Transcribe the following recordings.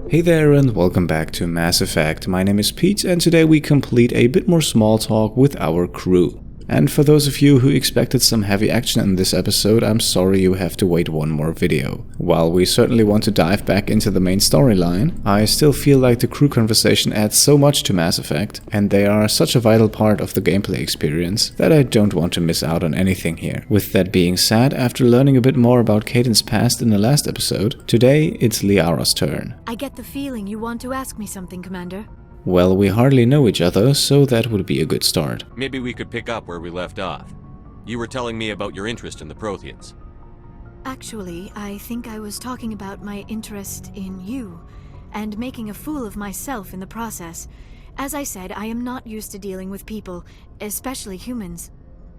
Hey there and welcome back to Mass Effect. My name is Pete and today we complete a bit more small talk with our crew. And for those of you who expected some heavy action in this episode, I'm sorry you have to wait one more video. While we certainly want to dive back into the main storyline, I still feel like the crew conversation adds so much to Mass Effect, and they are such a vital part of the gameplay experience, that I don't want to miss out on anything here. With that being said, after learning a bit more about Kaidan's past in the last episode, today it's Liara's turn. I get the feeling you want to ask me something, Commander. Well, we hardly know each other, so that would be a good start. Maybe we could pick up where we left off. You were telling me about your interest in the Protheans. Actually, I think I was talking about my interest in you, and making a fool of myself in the process. As I said, I am not used to dealing with people, especially humans.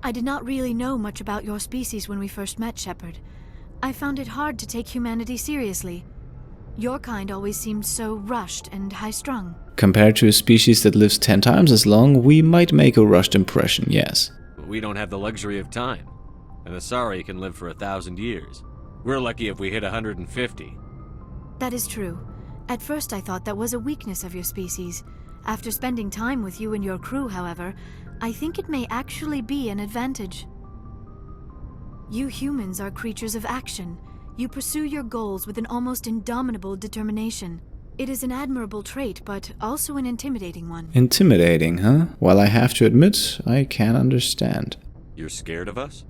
I did not really know much about your species when we first met, Shepard. I found it hard to take humanity seriously. Your kind always seemed so rushed and high-strung. Compared to a species that lives 10 times as long, we might make a rushed impression, yes. We don't have the luxury of time. An Asari can live for 1,000 years. We're lucky if we hit 150. That is true. At first I thought that was a weakness of your species. After spending time with you and your crew, however, I think it may actually be an advantage. You humans are creatures of action. You pursue your goals with an almost indomitable determination. It is an admirable trait, but also an intimidating one. Intimidating, huh? Well, I have to admit, I can understand. You're scared of us?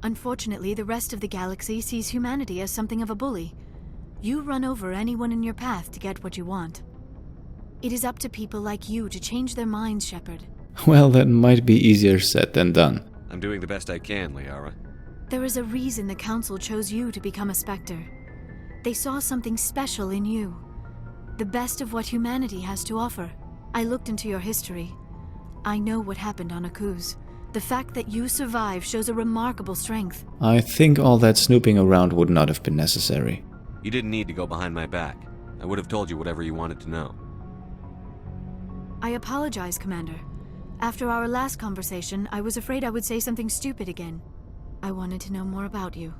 Unfortunately, the rest of the galaxy sees humanity as something of a bully. You run over anyone in your path to get what you want. It is up to people like you to change their minds, Shepard. Well, that might be easier said than done. I'm doing the best I can, Liara. There is a reason the Council chose you to become a Spectre. They saw something special in you. The best of what humanity has to offer. I looked into your history. I know what happened on Akuz. The fact that you survived shows a remarkable strength. I think all that snooping around would not have been necessary. You didn't need to go behind my back. I would have told you whatever you wanted to know. I apologize, Commander. After our last conversation, I was afraid I would say something stupid again. I wanted to know more about you.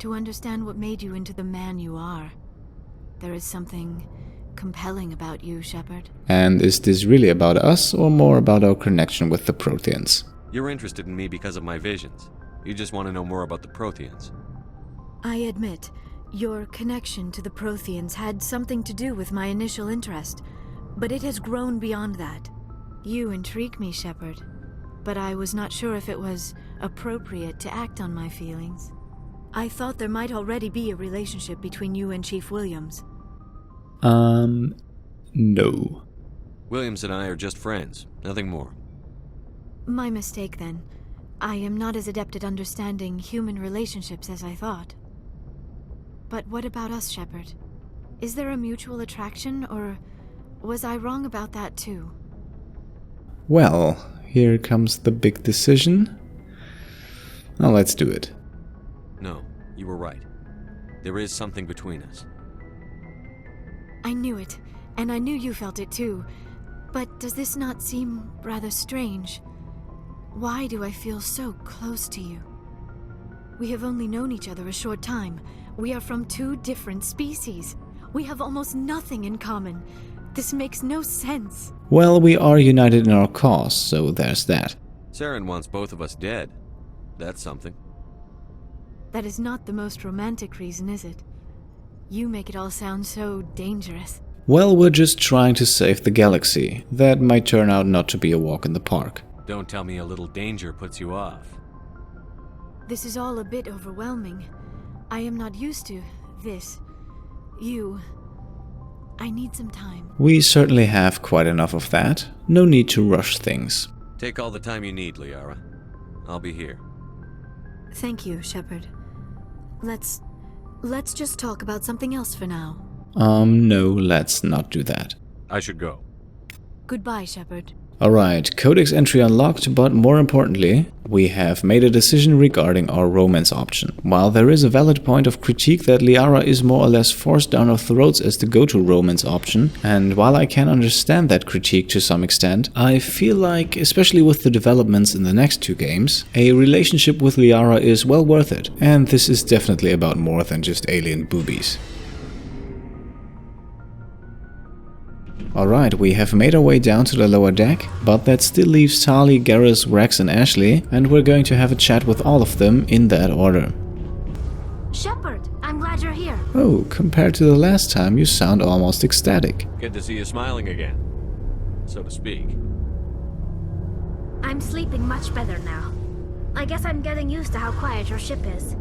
To understand what made you into the man you are. There is something compelling about you, Shepard. And is this really about us, or more about our connection with the Protheans? You're interested in me because of my visions. You just want to know more about the Protheans. I admit, your connection to the Protheans had something to do with my initial interest, but it has grown beyond that. You intrigue me, Shepard, but I was not sure if it was appropriate to act on my feelings. I thought there might already be a relationship between you and Chief Williams. No. Williams and I are just friends, nothing more. My mistake, then. I am not as adept at understanding human relationships as I thought. But what about us, Shepard? Is there a mutual attraction, or was I wrong about that too? Well, here comes the big decision. Now let's do it. No, you were right. There is something between us. I knew it, and I knew you felt it too. But does this not seem rather strange? Why do I feel so close to you? We have only known each other a short time. We are from two different species. We have almost nothing in common. This makes no sense. Well, we are united in our cause, so there's that. Saren wants both of us dead. That's something. That is not the most romantic reason, is it? You make it all sound so dangerous. Well, we're just trying to save the galaxy. That might turn out not to be a walk in the park. Don't tell me a little danger puts you off. This is all a bit overwhelming. I am not used to this. I need some time. We certainly have quite enough of that. No need to rush things. Take all the time you need, Liara. I'll be here. Thank you, Shepard. Let's just talk about something else for now. No, let's not do that. I should go. Goodbye, Shepard. Alright, codex entry unlocked, but more importantly, we have made a decision regarding our romance option. While there is a valid point of critique that Liara is more or less forced down our throats as the go-to romance option, and while I can understand that critique to some extent, I feel like, especially with the developments in the next two games, a relationship with Liara is well worth it, and this is definitely about more than just alien boobies. Alright, we have made our way down to the lower deck, but that still leaves Tali, Garrus, Wrex and Ashley, and we're going to have a chat with all of them in that order. Shepard, I'm glad you're here. Oh, compared to the last time, you sound almost ecstatic. Good to see you smiling again, so to speak. I'm sleeping much better now. I guess I'm getting used to how quiet your ship is.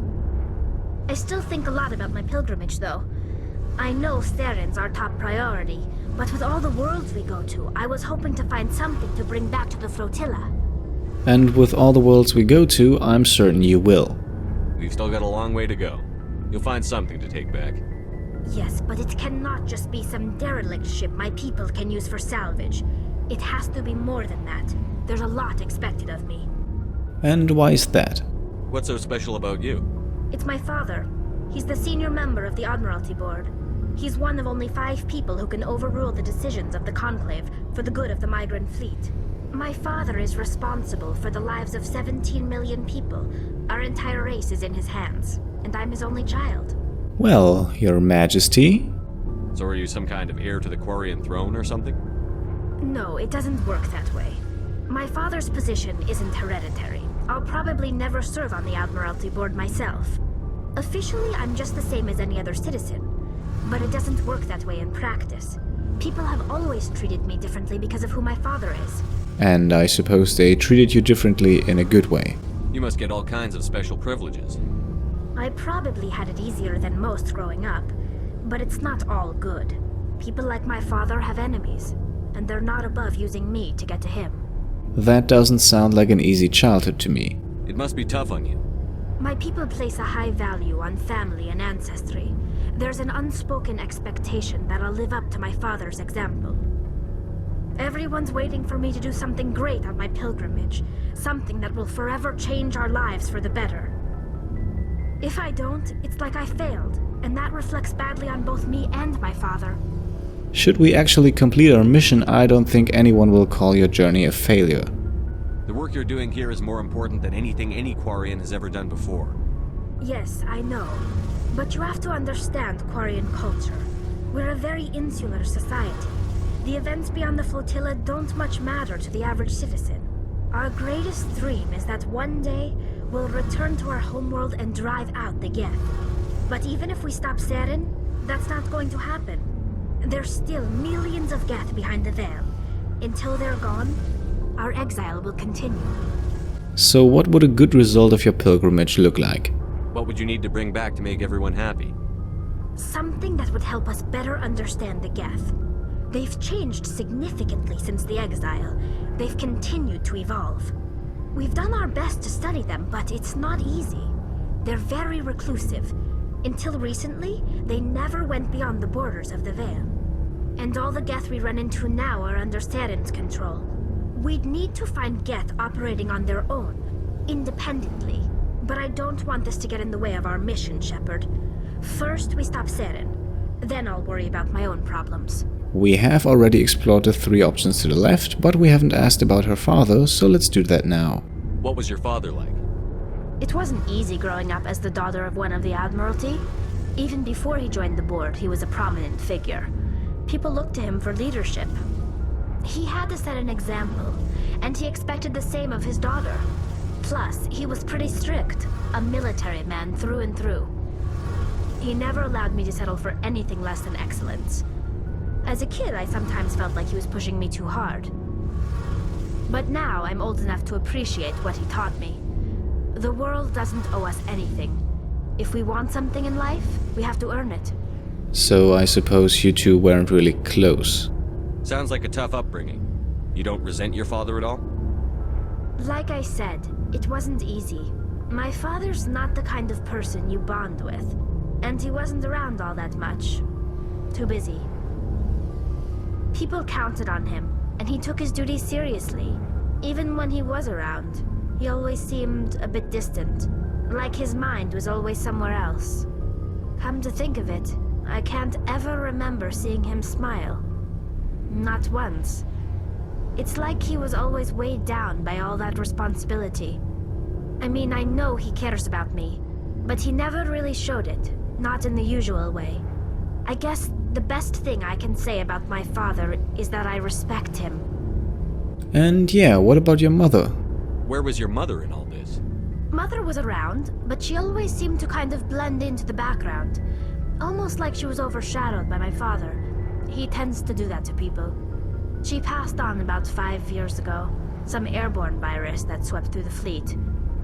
I still think a lot about my pilgrimage, though. I know Saren's our top priority, but with all the worlds we go to, I was hoping to find something to bring back to the flotilla. And with all the worlds we go to, I'm certain you will. We've still got a long way to go. You'll find something to take back. Yes, but it cannot just be some derelict ship my people can use for salvage. It has to be more than that. There's a lot expected of me. And why is that? What's so special about you? It's my father. He's the senior member of the Admiralty Board. He's one of only 5 people who can overrule the decisions of the Conclave for the good of the migrant fleet. My father is responsible for the lives of 17 million people. Our entire race is in his hands, and I'm his only child. Well, Your Majesty. So are you some kind of heir to the Quarian throne or something? No, it doesn't work that way. My father's position isn't hereditary. I'll probably never serve on the Admiralty Board myself. Officially, I'm just the same as any other citizen. But it doesn't work that way in practice. People have always treated me differently because of who my father is. And I suppose they treated you differently in a good way. You must get all kinds of special privileges. I probably had it easier than most growing up, but it's not all good. People like my father have enemies, and they're not above using me to get to him. That doesn't sound like an easy childhood to me. It must be tough on you. My people place a high value on family and ancestry. There's an unspoken expectation that I'll live up to my father's example. Everyone's waiting for me to do something great on my pilgrimage, something that will forever change our lives for the better. If I don't, it's like I failed, and that reflects badly on both me and my father. Should we actually complete our mission, I don't think anyone will call your journey a failure. The work you're doing here is more important than anything any Quarian has ever done before. Yes, I know. But you have to understand Quarian culture. We're a very insular society. The events beyond the flotilla don't much matter to the average citizen. Our greatest dream is that one day we'll return to our homeworld and drive out the Geth. But even if we stop Saren, that's not going to happen. There's still millions of Geth behind the veil. Until they're gone, our exile will continue. So what would a good result of your pilgrimage look like? What would you need to bring back to make everyone happy? Something that would help us better understand the Geth. They've changed significantly since the exile. They've continued to evolve. We've done our best to study them, but it's not easy. They're very reclusive. Until recently, they never went beyond the borders of the Veil. And all the Geth we run into now are under Saren's control. We'd need to find Geth operating on their own, independently. But I don't want this to get in the way of our mission, Shepard. First, we stop Saren. Then I'll worry about my own problems. We have already explored the 3 options to the left, but we haven't asked about her father, so let's do that now. What was your father like? It wasn't easy growing up as the daughter of one of the Admiralty. Even before he joined the board, he was a prominent figure. People looked to him for leadership. He had to set an example, and he expected the same of his daughter. Plus, he was pretty strict, a military man through and through. He never allowed me to settle for anything less than excellence. As a kid, I sometimes felt like he was pushing me too hard. But now I'm old enough to appreciate what he taught me. The world doesn't owe us anything. If we want something in life, we have to earn it. So I suppose you two weren't really close. Sounds like a tough upbringing. You don't resent your father at all? Like I said, it wasn't easy. My father's not the kind of person you bond with. And he wasn't around all that much. Too busy. People counted on him, and he took his duties seriously. Even when he was around, he always seemed a bit distant. Like his mind was always somewhere else. Come to think of it, I can't ever remember seeing him smile. Not once. It's like he was always weighed down by all that responsibility. I mean, I know he cares about me, but he never really showed it, not in the usual way. I guess the best thing I can say about my father is that I respect him. And yeah, what about your mother? Where was your mother in all this? Mother was around, but she always seemed to kind of blend into the background. Almost like she was overshadowed by my father. He tends to do that to people. She passed on about 5 years ago. Some airborne virus that swept through the fleet.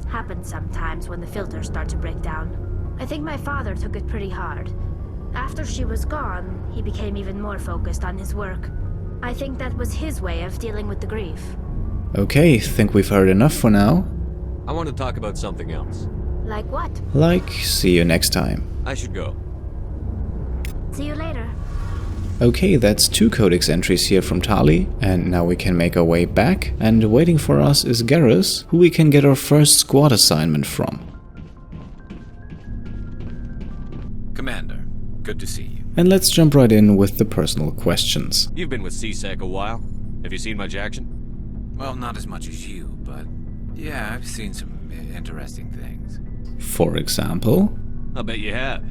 Happens sometimes when the filters start to break down. I think my father took it pretty hard. After she was gone, he became even more focused on his work. I think that was his way of dealing with the grief. Okay, think we've heard enough for now. I want to talk about something else. Like what? Like, see you next time. I should go. See you later. Okay, that's 2 codex entries here from Tali, and now we can make our way back, and waiting for us is Garrus, who we can get our first squad assignment from. Commander, good to see you. And let's jump right in with the personal questions. You've been with CSEC a while. Have you seen much action? Well, not as much as you, but yeah, I've seen some interesting things. For example? I'll bet you have.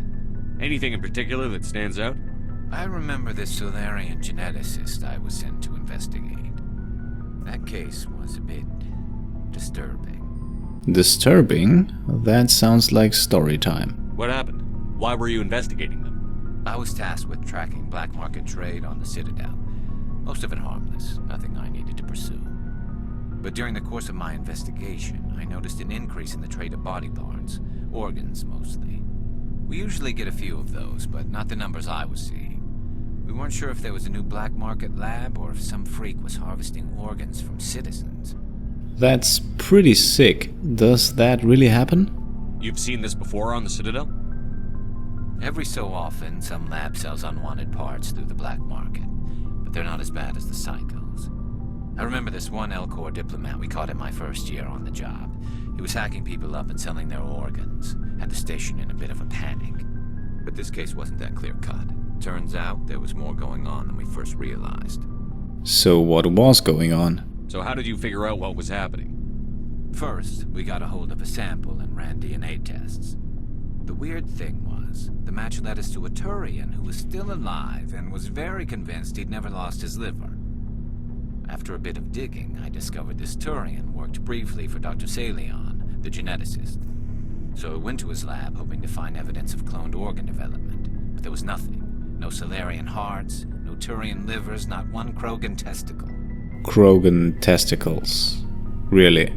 Anything in particular that stands out? I remember this Solarian geneticist I was sent to investigate. That case was a bit disturbing. Disturbing? That sounds like story time. What happened? Why were you investigating them? I was tasked with tracking black market trade on the Citadel. Most of it harmless, nothing I needed to pursue. But during the course of my investigation, I noticed an increase in the trade of body parts, organs mostly. We usually get a few of those, but not the numbers I was seeing. We weren't sure if there was a new black market lab or if some freak was harvesting organs from citizens. That's pretty sick. Does that really happen? You've seen this before on the Citadel? Every so often, some lab sells unwanted parts through the black market, but they're not as bad as the psychos. I remember this one L-Corps diplomat we caught in my first year on the job. He was hacking people up and selling their organs, had the station in a bit of a panic. But this case wasn't that clear-cut. Turns out there was more going on than we first realized. So what was going on? So how did you figure out what was happening? First, we got a hold of a sample and ran DNA tests. The weird thing was, the match led us to a Turian who was still alive and was very convinced he'd never lost his liver. After a bit of digging, I discovered this Turian worked briefly for Dr. Salion, the geneticist. So I went to his lab hoping to find evidence of cloned organ development, but there was nothing. No Solarian hearts, no Turian livers, not one Krogan testicle. Krogan testicles. Really?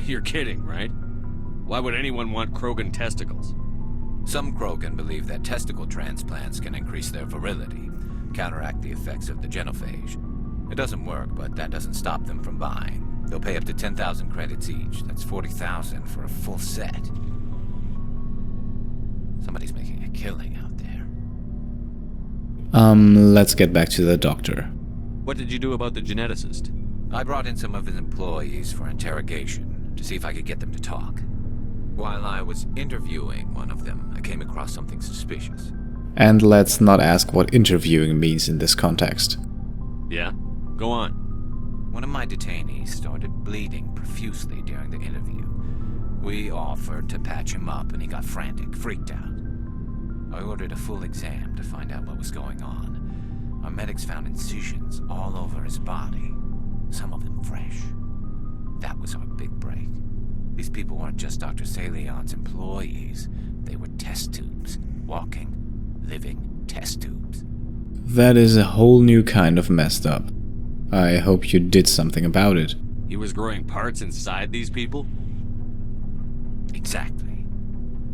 You're kidding, right? Why would anyone want Krogan testicles? Some Krogan believe that testicle transplants can increase their virility, counteract the effects of the genophage. It doesn't work, but that doesn't stop them from buying. They'll pay up to 10,000 credits each. That's 40,000 for a full set. Somebody's making a killing out there. Let's get back to the doctor. What did you do about the geneticist? I brought in some of his employees for interrogation, to see if I could get them to talk. While I was interviewing one of them, I came across something suspicious. And let's not ask what interviewing means in this context. Yeah? Go on. One of my detainees started bleeding profusely during the interview. We offered to patch him up and he got frantic, freaked out. I ordered a full exam to find out what was going on. Our medics found incisions all over his body, some of them fresh. That was our big break. These people weren't just Dr. Salion's employees. They were test tubes. Walking, living test tubes. That is a whole new kind of messed up. I hope you did something about it. He was growing parts inside these people? Exactly.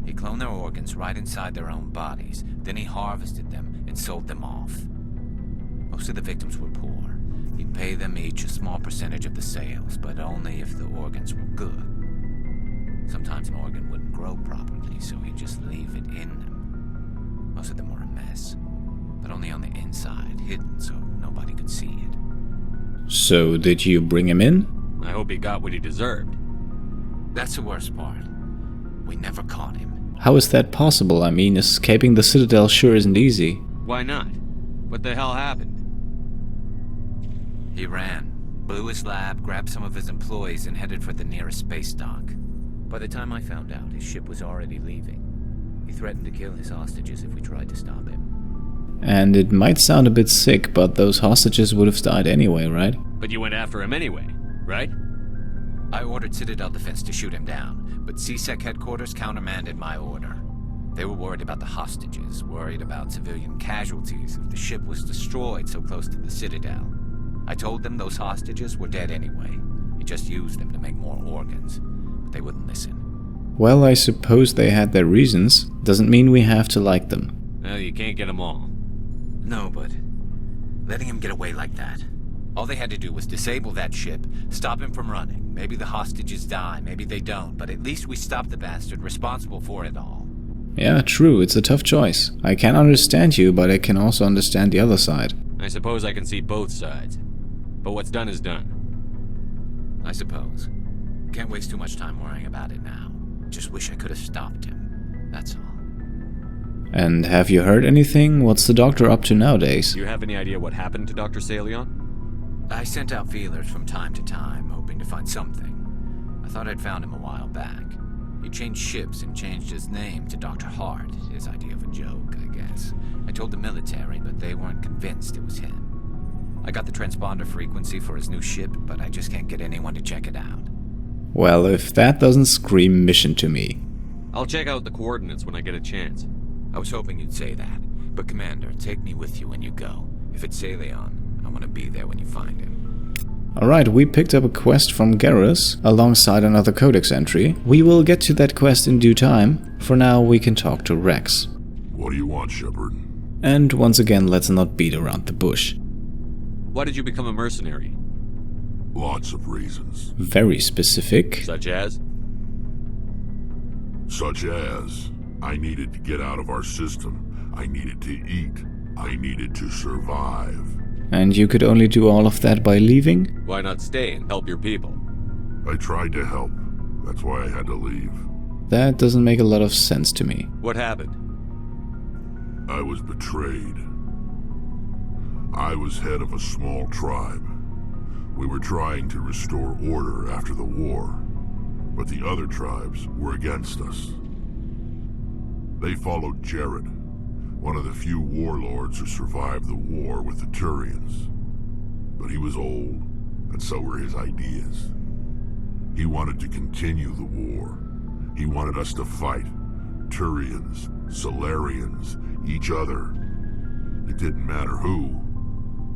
He cloned their organs right inside their own bodies. Then he harvested them and sold them off. Most of the victims were poor. He'd pay them each a small percentage of the sales, but only if the organs were good. Sometimes an organ wouldn't grow properly, so he'd just leave it in them. Most of them were a mess, but only on the inside, hidden so nobody could see it. So, did you bring him in? I hope he got what he deserved. That's the worst part. We never caught him. How is that possible? I mean, escaping the Citadel sure isn't easy. Why not? What the hell happened? He ran, blew his lab, grabbed some of his employees, and headed for the nearest space dock. By the time I found out, his ship was already leaving. He threatened to kill his hostages if we tried to stop him. And it might sound a bit sick, but those hostages would have died anyway, right? But you went after him anyway, right? I ordered Citadel Defense to shoot him down, but CSEC headquarters countermanded my order. They were worried about the hostages, worried about civilian casualties if the ship was destroyed so close to the Citadel. I told them those hostages were dead anyway. He just used them to make more organs, but they wouldn't listen. Well, I suppose they had their reasons. Doesn't mean we have to like them. Well, you can't get them all. No, but letting him get away like that. All they had to do was disable that ship, stop him from running. Maybe the hostages die, maybe they don't, but at least we stopped the bastard responsible for it all. Yeah, true, it's a tough choice. I can understand you, but I can also understand the other side. I suppose I can see both sides. But what's done is done. I suppose. Can't waste too much time worrying about it now. Just wish I could have stopped him. That's all. And have you heard anything? What's the doctor up to nowadays? Do you have any idea what happened to Dr. Salion? I sent out feelers from time to time, hoping to find something. I thought I'd found him a while back. He changed ships and changed his name to Dr. Hart, his idea of a joke, I guess. I told the military, but they weren't convinced it was him. I got the transponder frequency for his new ship, but I just can't get anyone to check it out. Well, if that doesn't scream mission to me. I'll check out the coordinates when I get a chance. I was hoping you'd say that. But Commander, take me with you when you go. If it's Salion, I want to be there when you find him. Alright, we picked up a quest from Garrus alongside another codex entry. We will get to that quest in due time. For now, we can talk to Wrex. What do you want, Shepard? And once again, let's not beat around the bush. Why did you become a mercenary? Lots of reasons. Very specific. Such as? I needed to get out of our system. I needed to eat. I needed to survive. And you could only do all of that by leaving? Why not stay and help your people? I tried to help. That's why I had to leave. That doesn't make a lot of sense to me. What happened? I was betrayed. I was head of a small tribe. We were trying to restore order after the war, but the other tribes were against us. They followed Jared, one of the few warlords who survived the war with the Turians. But he was old, and so were his ideas. He wanted to continue the war. He wanted us to fight. Turians, Solarians, each other. It didn't matter who,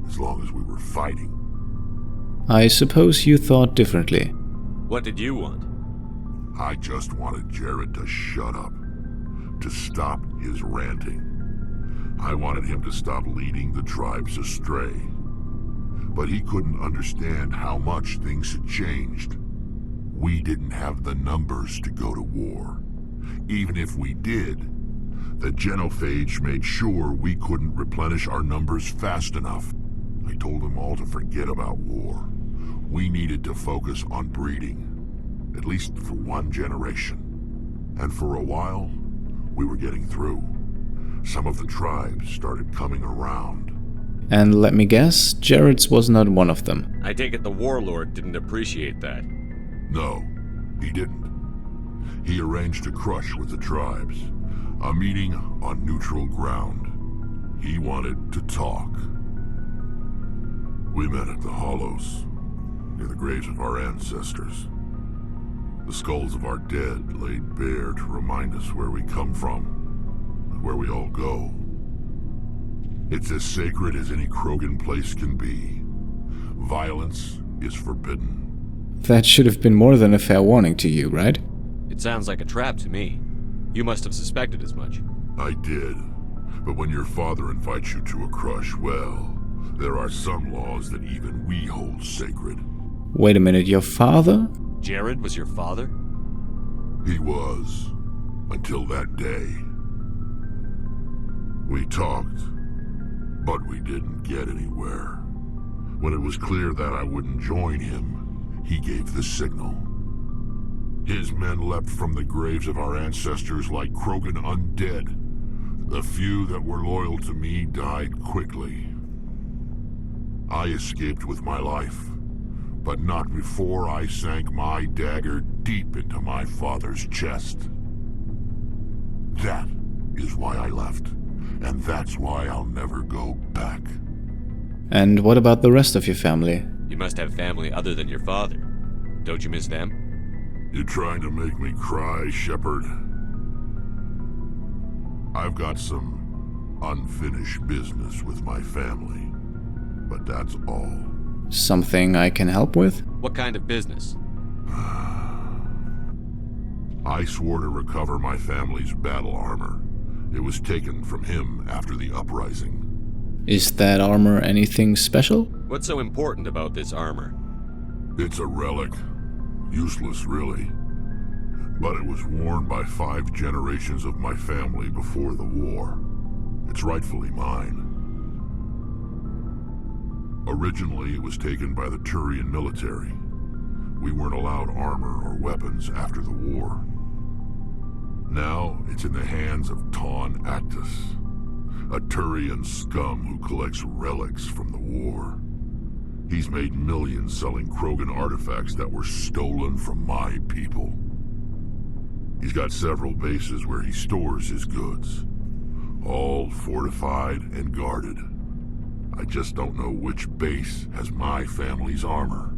as long as we were fighting. I suppose you thought differently. What did you want? I just wanted Jared to shut up, to stop his ranting. I wanted him to stop leading the tribes astray. But he couldn't understand how much things had changed. We didn't have the numbers to go to war. Even if we did, the genophage made sure we couldn't replenish our numbers fast enough. I told them all to forget about war. We needed to focus on breeding, at least for one generation. And for a while, we were getting through. Some of the tribes started coming around. And let me guess, Jared's was not one of them. I take it the warlord didn't appreciate that. No, he didn't. He arranged a crush with the tribes, a meeting on neutral ground. He wanted to talk. We met at the Hollows, near the graves of our ancestors. The skulls of our dead laid bare to remind us where we come from, and where we all go. It's as sacred as any Krogan place can be. Violence is forbidden. That should have been more than a fair warning to you, right? It sounds like a trap to me. You must have suspected as much. I did. But when your father invites you to a crush, well, there are some laws that even we hold sacred. Wait a minute, your father? Jared was your father? He was, until that day. We talked, but we didn't get anywhere. When it was clear that I wouldn't join him, he gave the signal. His men leapt from the graves of our ancestors like Krogan undead. The few that were loyal to me died quickly. I escaped with my life, but not before I sank my dagger deep into my father's chest. That is why I left. and that's why I'll never go back. And what about the rest of your family? You must have family other than your father. Don't you miss them? You're trying to make me cry, Shepard? I've got some unfinished business with my family, but that's all. Something I can help with? What kind of business? I swore to recover my family's battle armor. It was taken from him after the uprising. Is that armor anything special? What's so important about this armor? It's a relic. Useless, really. But it was worn by 5 generations of my family before the war. It's rightfully mine. Originally, it was taken by the Turian military. We weren't allowed armor or weapons after the war. Now, it's in the hands of Taun Actus, a Turian scum who collects relics from the war. He's made millions selling Krogan artifacts that were stolen from my people. He's got several bases where he stores his goods, all fortified and guarded. I just don't know which base has my family's armor.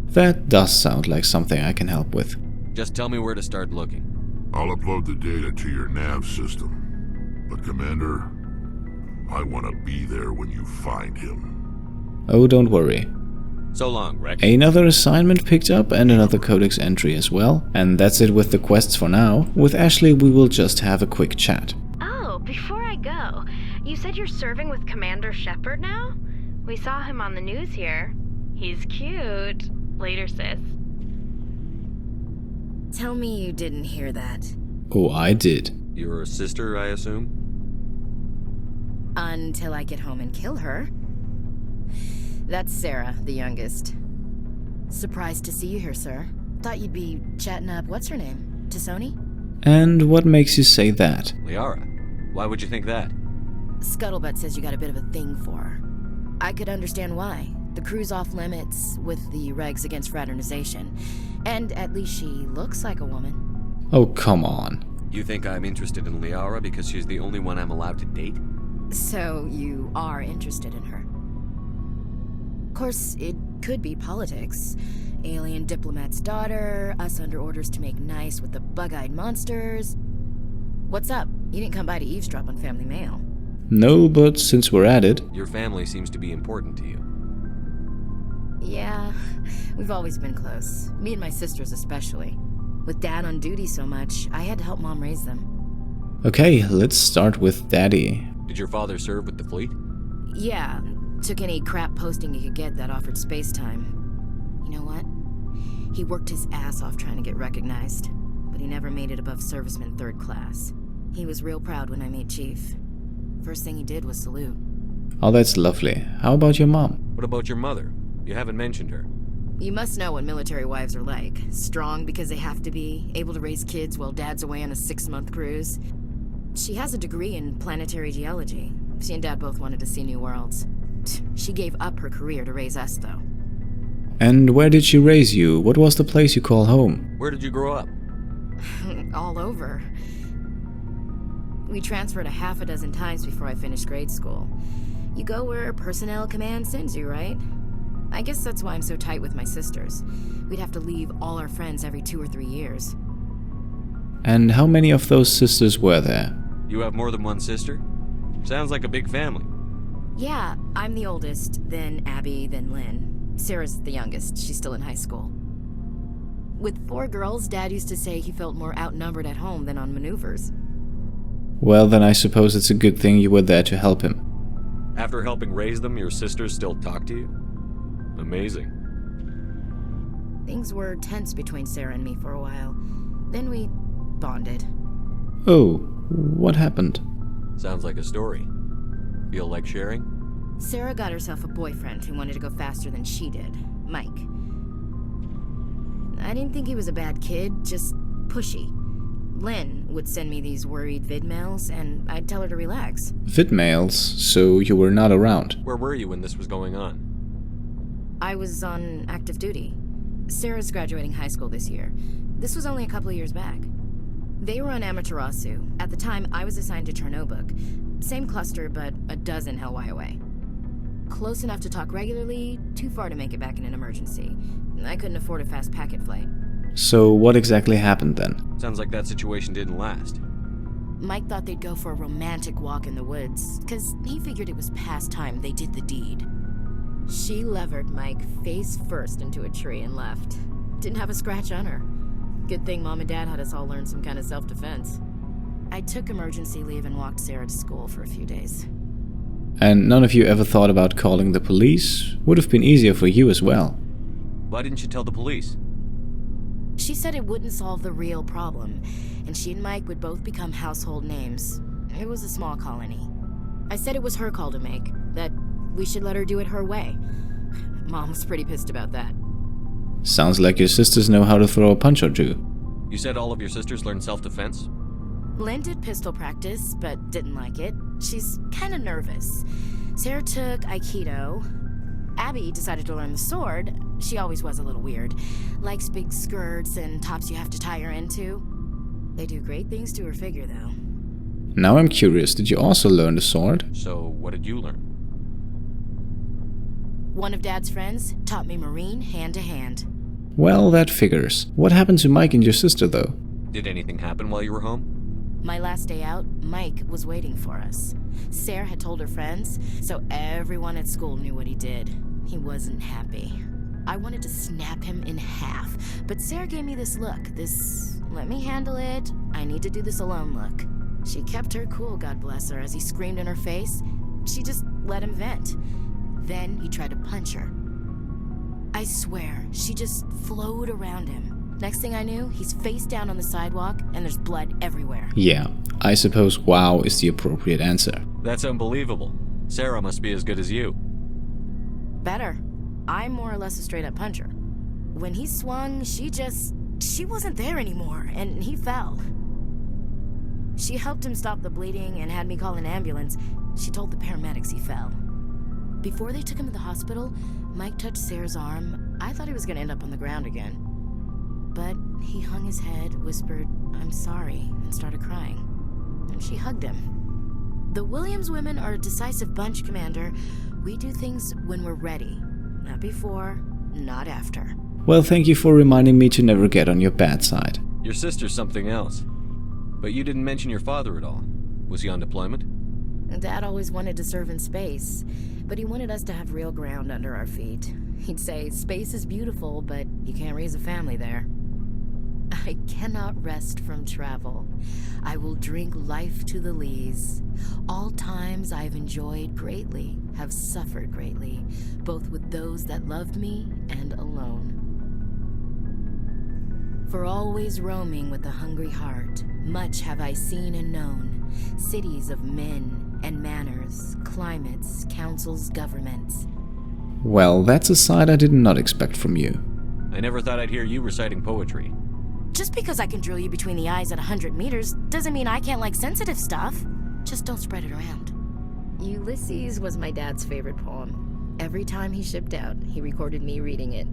That does sound like something I can help with. Just tell me where to start looking. I'll upload the data to your nav system. But Commander, I want to be there when you find him. Oh, don't worry. So long, Wrex. Another assignment picked up and another codex entry as well. And that's it with the quests for now. With Ashley, we will just have a quick chat. Oh, before I go, you said you're serving with Commander Shepard now? We saw him on the news here. He's cute. Later, sis. Tell me you didn't hear that. Oh, I did. Your sister, I assume? Until I get home and kill her. That's Sarah, the youngest. Surprised to see you here, sir. Thought you'd be chatting up what's-her-name? Tassoni? And what makes you say that? Liara. Why would you think that? Scuttlebutt says you got a bit of a thing for her. I could understand why. The crew's off limits with the regs against fraternization. And at least she looks like a woman. Oh, come on. You think I'm interested in Liara because she's the only one I'm allowed to date? So you are interested in her. Of course, it could be politics. Alien diplomat's daughter, us under orders to make nice with the bug-eyed monsters. What's up? You didn't come by to eavesdrop on family mail. No, but since we're at it... Your family seems to be important to you. Yeah, we've always been close. Me and my sisters especially. With Dad on duty so much, I had to help Mom raise them. Okay, let's start with Daddy. Did your father serve with the fleet? Yeah, took any crap posting he could get that offered space time. You know what? He worked his ass off trying to get recognized, but he never made it above serviceman 3rd class. He was real proud when I made chief. First thing he did was salute. Oh, that's lovely. How about your mom? What about your mother? You haven't mentioned her. You must know what military wives are like. Strong because they have to be, able to raise kids while Dad's away on a 6-month cruise. She has a degree in planetary geology. She and Dad both wanted to see new worlds. She gave up her career to raise us, though. And where did she raise you? What was the place you call home? Where did you grow up? All over. We transferred a half a dozen times before I finished grade school. You go where personnel command sends you, right? I guess that's why I'm so tight with my sisters. We'd have to leave all our friends every 2 or 3 years. And how many of those sisters were there? You have more than one sister? Sounds like a big family. Yeah, I'm the oldest, then Abby, then Lynn. Sarah's the youngest. She's still in high school. With 4 girls, Dad used to say he felt more outnumbered at home than on maneuvers. Well, then I suppose it's a good thing you were there to help him. After helping raise them, your sisters still talk to you? Amazing. Things were tense between Sarah and me for a while. Then we bonded. Oh, what happened? Sounds like a story. Feel like sharing? Sarah got herself a boyfriend who wanted to go faster than she did, Mike. I didn't think he was a bad kid, just pushy. Lynn would send me these worried vidmails, and I'd tell her to relax. Vidmails? So you were not around? Where were you when this was going on? I was on active duty. Sarah's graduating high school this year. This was only a couple of years back. They were on Amaterasu. At the time, I was assigned to Chernobog. Same cluster, but a dozen LY away. Close enough to talk regularly, too far to make it back in an emergency. I couldn't afford a fast packet flight. So what exactly happened then? Sounds like that situation didn't last. Mike thought they'd go for a romantic walk in the woods, because he figured it was past time they did the deed. She levered Mike face first into a tree and left. Didn't have a scratch on her. Good thing Mom and Dad had us all learn some kind of self-defense. I took emergency leave and walked Sarah to school for a few days. And none of you ever thought about calling the police? Would have been easier for you as well. Why didn't you tell the police? She said it wouldn't solve the real problem, and she and Mike would both become household names. It was a small colony. I said it was her call to make, that we should let her do it her way. Mom was pretty pissed about that. Sounds like your sisters know how to throw a punch or two. You said all of your sisters learned self-defense? Lynn did pistol practice, but didn't like it. She's kind of nervous. Sarah took Aikido. Abby decided to learn the sword. She always was a little weird. Likes big skirts and tops you have to tie her into. They do great things to her figure, though. Now I'm curious, did you also learn the sword? So what did you learn? One of Dad's friends taught me Marine hand-to-hand. Well, that figures. What happened to Mike and your sister, though? Did anything happen while you were home? My last day out, Mike was waiting for us. Sarah had told her friends, so everyone at school knew what he did. He wasn't happy. I wanted to snap him in half, but Sarah gave me this look, this let me handle it, I need to do this alone look. She kept her cool, God bless her, as he screamed in her face. She just let him vent. Then he tried to punch her. I swear, she just flowed around him. Next thing I knew, he's face down on the sidewalk, and there's blood everywhere. Yeah, I suppose wow is the appropriate answer. That's unbelievable. Sarah must be as good as you. Better. I'm more or less a straight-up puncher. When he swung, she wasn't there anymore, and he fell. She helped him stop the bleeding and had me call an ambulance. She told the paramedics he fell. Before they took him to the hospital, Mike touched Sarah's arm. I thought he was going to end up on the ground again. But he hung his head, whispered, "I'm sorry," and started crying. And she hugged him. The Williams women are a decisive bunch, Commander. We do things when we're ready. Not before, not after. Well, thank you for reminding me to never get on your bad side. Your sister's something else. But you didn't mention your father at all. Was he on deployment? Dad always wanted to serve in space, but he wanted us to have real ground under our feet. He'd say, space is beautiful, but you can't raise a family there. I cannot rest from travel. I will drink life to the lees. All times I've enjoyed greatly, have suffered greatly, both with those that loved me and alone. For always roaming with a hungry heart, much have I seen and known, cities of men and manners, climates, councils, governments. Well, that's a side I did not expect from you. I never thought I'd hear you reciting poetry. Just because I can drill you between the eyes at 100 meters doesn't mean I can't like sensitive stuff. Just don't spread it around. Ulysses was my dad's favorite poem. Every time he shipped out, he recorded me reading it.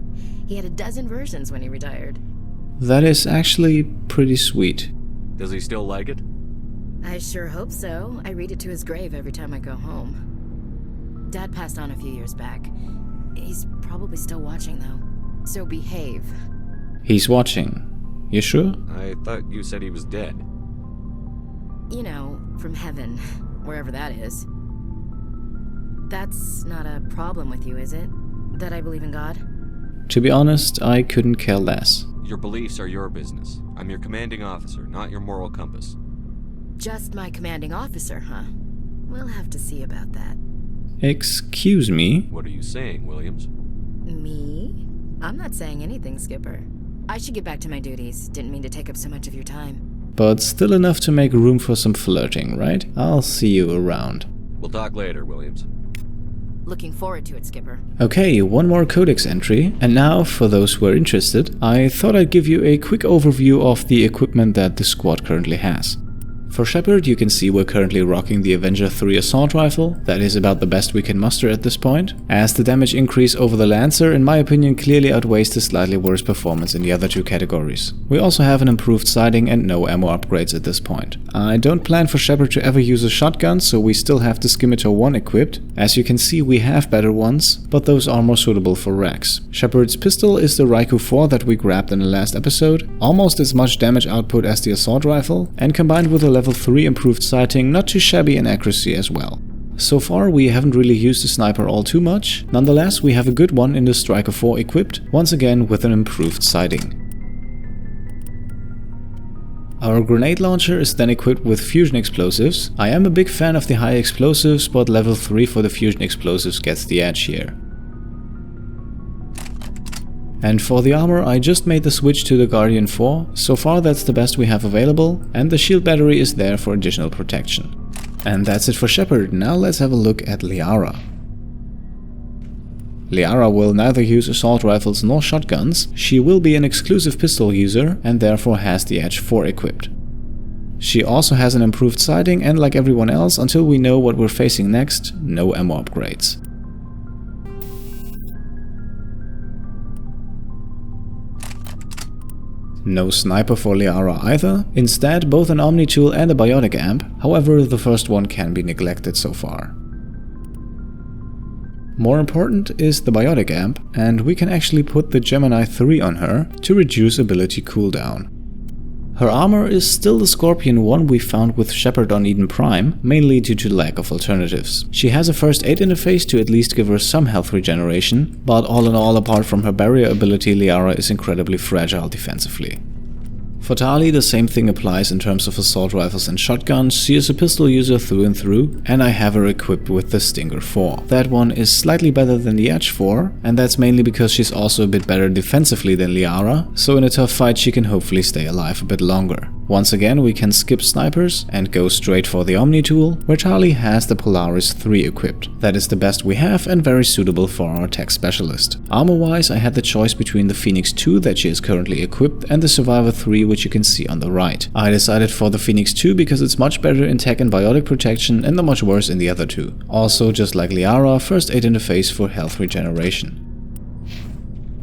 He had a dozen versions when he retired. That is actually pretty sweet. Does he still like it? I sure hope so. I read it to his grave every time I go home. Dad passed on a few years back. He's probably still watching, though. So behave. He's watching. You sure? I thought you said he was dead. You know, from heaven, wherever that is. That's not a problem with you, is it? That I believe in God? To be honest, I couldn't care less. Your beliefs are your business. I'm your commanding officer, not your moral compass. Just my commanding officer, huh? We'll have to see about that. Excuse me? What are you saying, Williams? Me? I'm not saying anything, Skipper. I should get back to my duties. Didn't mean to take up so much of your time. But still enough to make room for some flirting, right? I'll see you around. We'll talk later, Williams. Looking forward to it, Skipper. Okay, one more codex entry, and now, for those who are interested, I thought I'd give you a quick overview of the equipment that the squad currently has. For Shepard, you can see we're currently rocking the Avenger 3 assault rifle. That is about the best we can muster at this point, as the damage increase over the Lancer in my opinion clearly outweighs the slightly worse performance in the other two categories. We also have an improved sighting and no ammo upgrades at this point. I don't plan for Shepard to ever use a shotgun, so we still have the Scimitar 1 equipped. As you can see, we have better ones, but those are more suitable for Wrex. Shepard's pistol is the Raikou 4 that we grabbed in the last episode, almost as much damage output as the assault rifle, and combined with a level 3 improved sighting, not too shabby in accuracy as well. So far we haven't really used the sniper all too much, nonetheless we have a good one in the Striker 4 equipped, once again with an improved sighting. Our grenade launcher is then equipped with fusion explosives. I am a big fan of the high explosives, but level 3 for the fusion explosives gets the edge here. And for the armor, I just made the switch to the Guardian 4, so far that's the best we have available, and the shield battery is there for additional protection. And that's it for Shepard. Now let's have a look at Liara. Liara will neither use assault rifles nor shotguns. She will be an exclusive pistol user and therefore has the Edge 4 equipped. She also has an improved sighting and, like everyone else, until we know what we're facing next, no ammo upgrades. No sniper for Liara either, instead both an Omni tool and a biotic amp, however the first one can be neglected so far. More important is the biotic amp, and we can actually put the Gemini 3 on her to reduce ability cooldown. Her armor is still the Scorpion 1 we found with Shepard on Eden Prime, mainly due to lack of alternatives. She has a first aid interface to at least give her some health regeneration, but all in all, apart from her barrier ability, Liara is incredibly fragile defensively. For Tali, the same thing applies in terms of assault rifles and shotguns. She is a pistol user through and through, and I have her equipped with the Stinger 4. That one is slightly better than the Edge 4, and that's mainly because she's also a bit better defensively than Liara, so in a tough fight she can hopefully stay alive a bit longer. Once again, we can skip snipers and go straight for the Omni tool, where Tali has the Polaris 3 equipped. That is the best we have and very suitable for our tech specialist. Armor-wise, I had the choice between the Phoenix 2 that she is currently equipped and the Survivor 3, which you can see on the right. I decided for the Phoenix 2 because it's much better in tech and biotic protection and not much worse in the other two. Also, just like Liara, first aid interface for health regeneration.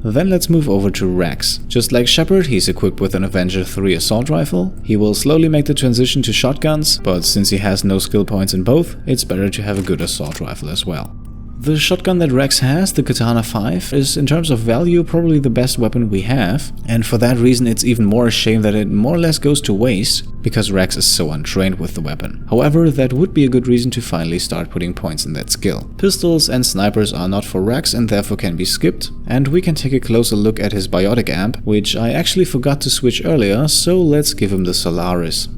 Then let's move over to Wrex. Just like Shepard, he's equipped with an Avenger 3 assault rifle. He will slowly make the transition to shotguns, but since he has no skill points in both, it's better to have a good assault rifle as well. The shotgun that Wrex has, the Katana 5, is in terms of value probably the best weapon we have, and for that reason it's even more a shame that it more or less goes to waste, because Wrex is so untrained with the weapon. However, that would be a good reason to finally start putting points in that skill. Pistols and snipers are not for Wrex and therefore can be skipped, and we can take a closer look at his biotic amp, which I actually forgot to switch earlier, so let's give him the Solaris.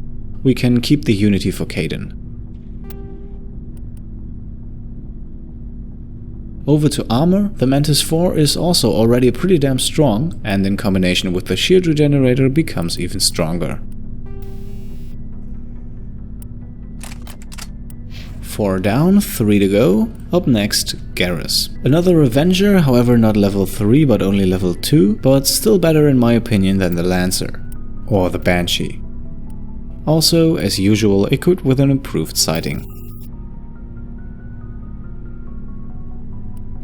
We can keep the Unity for Kaidan. Over to armor, the Mantis 4 is also already pretty damn strong, and in combination with the shield regenerator becomes even stronger. 4 down, 3 to go. Up next, Garrus. Another Avenger, however not level 3 but only level 2, but still better in my opinion than the Lancer. Or the Banshee. Also, as usual, equipped with an improved sighting.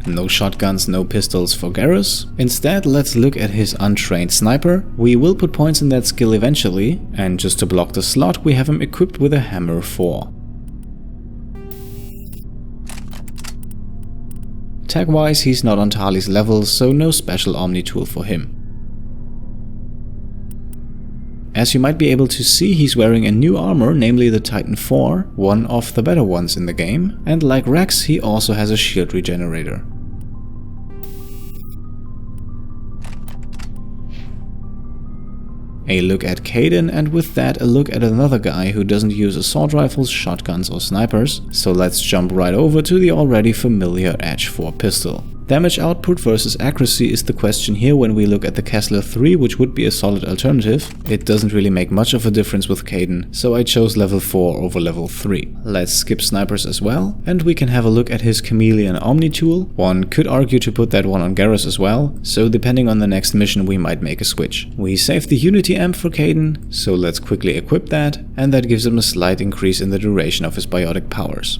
No shotguns, no pistols for Garrus. Instead, let's look at his untrained sniper. We will put points in that skill eventually, and just to block the slot, we have him equipped with a Hammer 4. Tag-wise, he's not on Tali's level, so no special Omni tool for him. As you might be able to see, he's wearing a new armor, namely the Titan 4, one of the better ones in the game, and like Wrex, he also has a shield regenerator. A look at Kaidan, and with that a look at another guy who doesn't use assault rifles, shotguns or snipers, so let's jump right over to the already familiar Edge 4 pistol. Damage output versus accuracy is the question here when we look at the Kessler 3, which would be a solid alternative. It doesn't really make much of a difference with Kaidan, so I chose level 4 over level 3. Let's skip snipers as well, and we can have a look at his Chameleon Omni tool. One could argue to put that one on Garrus as well, so depending on the next mission we might make a switch. We saved the Unity amp for Kaidan, so let's quickly equip that, and that gives him a slight increase in the duration of his biotic powers.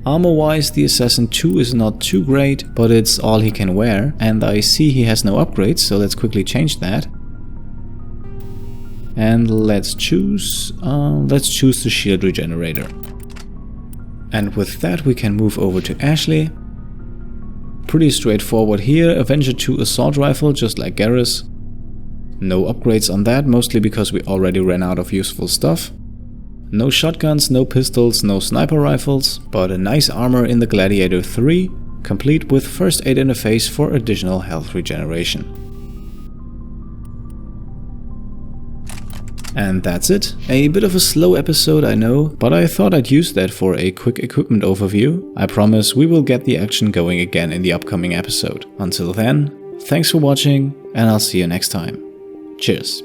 Armor-wise, the Assassin 2 is not too great, but it's all he can wear, and I see he has no upgrades, so let's quickly change that. And let's choose the Shield Regenerator. And with that we can move over to Ashley. Pretty straightforward here, Avenger 2 Assault Rifle, just like Garrus. No upgrades on that, mostly because we already ran out of useful stuff. No shotguns, no pistols, no sniper rifles, but a nice armor in the Gladiator 3, complete with first aid interface for additional health regeneration. And that's it. A bit of a slow episode, I know, but I thought I'd use that for a quick equipment overview. I promise we will get the action going again in the upcoming episode. Until then, thanks for watching, and I'll see you next time. Cheers.